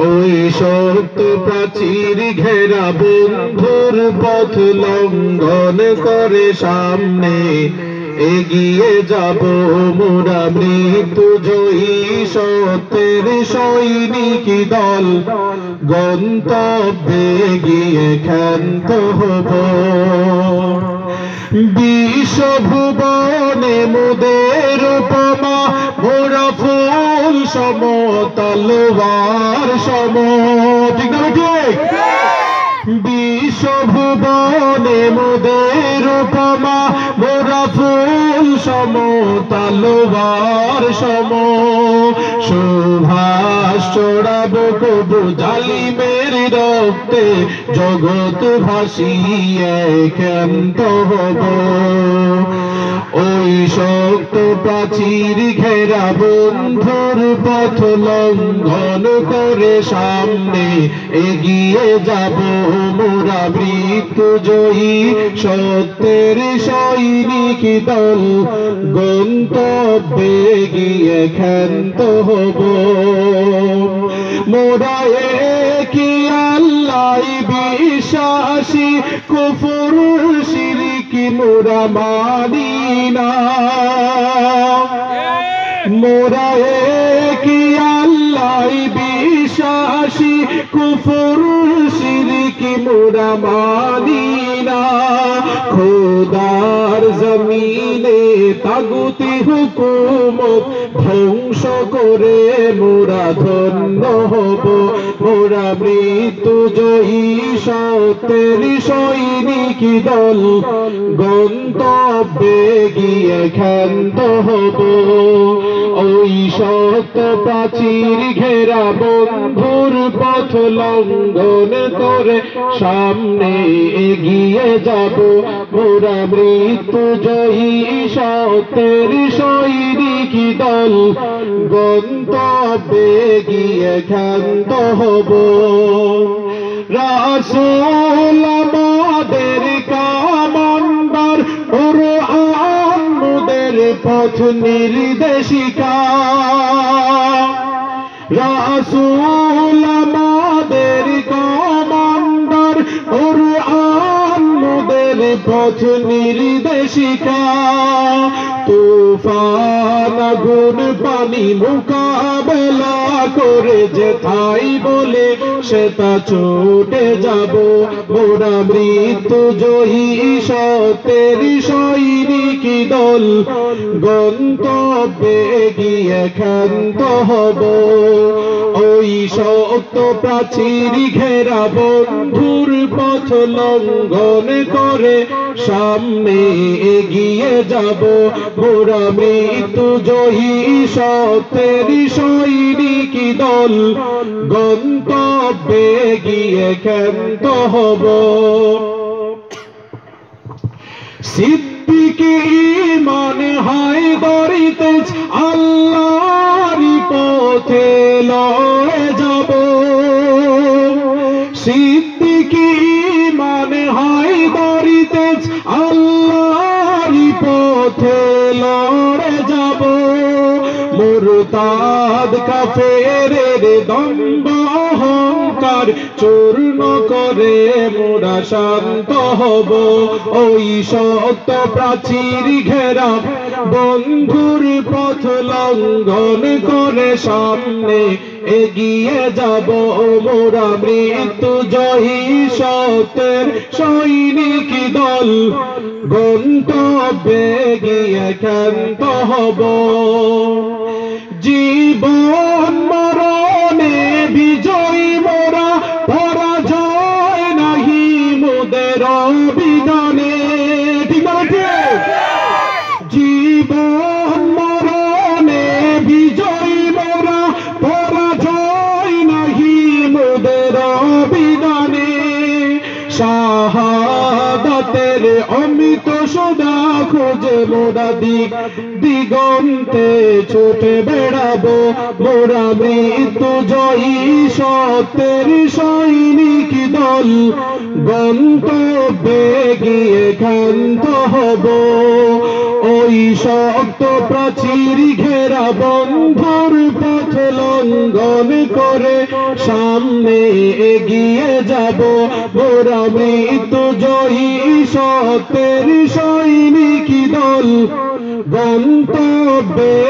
ওই সত্য প্রাচীর ঘেরা বন্ধুর পথ লঙ্ঘন করে সামনে এগিয়ে যাব মোরা মৃত্যু জয়ী সত্যের সৈনিক দল গন্তব্যে গিয়ে ক্ষান্ত হব বিশ্বভুবনে মোদের উপমা মোরা ফুল সম তলোয়ার সম ঠিক না ঠিক বিশ্বভুবনে মোদের উপমা মোরা ফুল সম তলোয়ার সম সুভাষ চড়াবো কবু জালিমের রক্তে জগৎ ভাসিয়ে ক্ষান্ত হব ওই শক্ত প্রাচীর ঘেরা বন্ধুর পথ লঙ্ঘন করে সামনে এগিয়ে যাব মোরা মৃত্যু জয়ী সত্যের সৈনিক দল গন্তব্যে গিয়ে ক্ষান্ত হব মোরা কি আল্লাহ বিশ্বাসী কুফর শিরক মোরা মানি না মোরা কি আল্লাহ বিশ্বাসী কুফর শিরক মোরা মানি না খোদার জমিনে তাগুতি হুকুমত ধ্বংস করে মোরা ধন্য হব মোরা মৃত্যু জয়ী সত্যের সৈনিক দল গন্তব্যে গিয়ে ক্ষান্ত হব ওই সত্য প্রাচীর ঘেরা বন্ধুর পথ লঙ্ঘন করে সামনে এগিয়ে যাব মোরা মৃত্যু জয়ী সত্যের সৈনিক দল গন্তব্যে গিয়ে ক্ষান্ত হব রাসূল আমাদের কামান্ডার কুরআন মোদের পথ নির্দেশিকা রাসূল আমাদের কামান্ডার কুরআন মোদের পথ নির্দেশিকা তুফান আগুন পানি মোকাবেলা করে যেথাই বলে সেটা ছুটে যাব মোরা মৃত্যু জয়ী সত্যের সৈনিক দল গন্তব্যে গিয়ে ক্ষান্ত হব ওই শক্ত প্রাচীর ঘেরা বন্ধুর পথ লঙ্ঘন করে সামনে এগিয়ে যাব মোরা মৃত্যু জয়ী সত্যের সৈনিক দল গন্তব্যে গিয়ে ক্ষান্ত হব সিদ্দিক ঈমান হায়দারি তেজ আল্লাহর পথে লয়ে যাব সিদ্দিক ঈমান হায়দারি তেজ আল্লাহর পথে লড়ে যাব মুরতাদ কাফেরের দম্ভ অহংকার চূর্ণ করে মোরা শান্ত হব ওই সত্য প্রাচীর ঘেরা বন্ধুর পথ লঙ্ঘন করে সামনে এগিয়ে যাব মোরা মৃত্যু জয়ী সত্যের সৈনিক দল গন্তব্যে গিয়ে ক্ষান্ত হব জীবন মরণে বিজয়ী মোরা পরাজয় নাহি মোদের বিধানে ঠিক আছে জীবন মরণে বিজয়ী মোরা পরাজয় নাহি মোদের বিধানে শাহাদাতের অমৃত সদা খোঁজে মোরা দিগন্তে ছুটে বেড়াবো মোরা মৃত্যু জয়ী সত্যের সৈনিক দল গন্তব্যে গিয়ে ক্ষান্ত হব ওই শক্ত প্রাচীর ঘেরা বন্ধুর পথ লঙ্ঘন করে সামনে এগিয়ে যাব মোরা মৃত্যু জয়ী সত্যের সৈনিক দল গন্তব্যে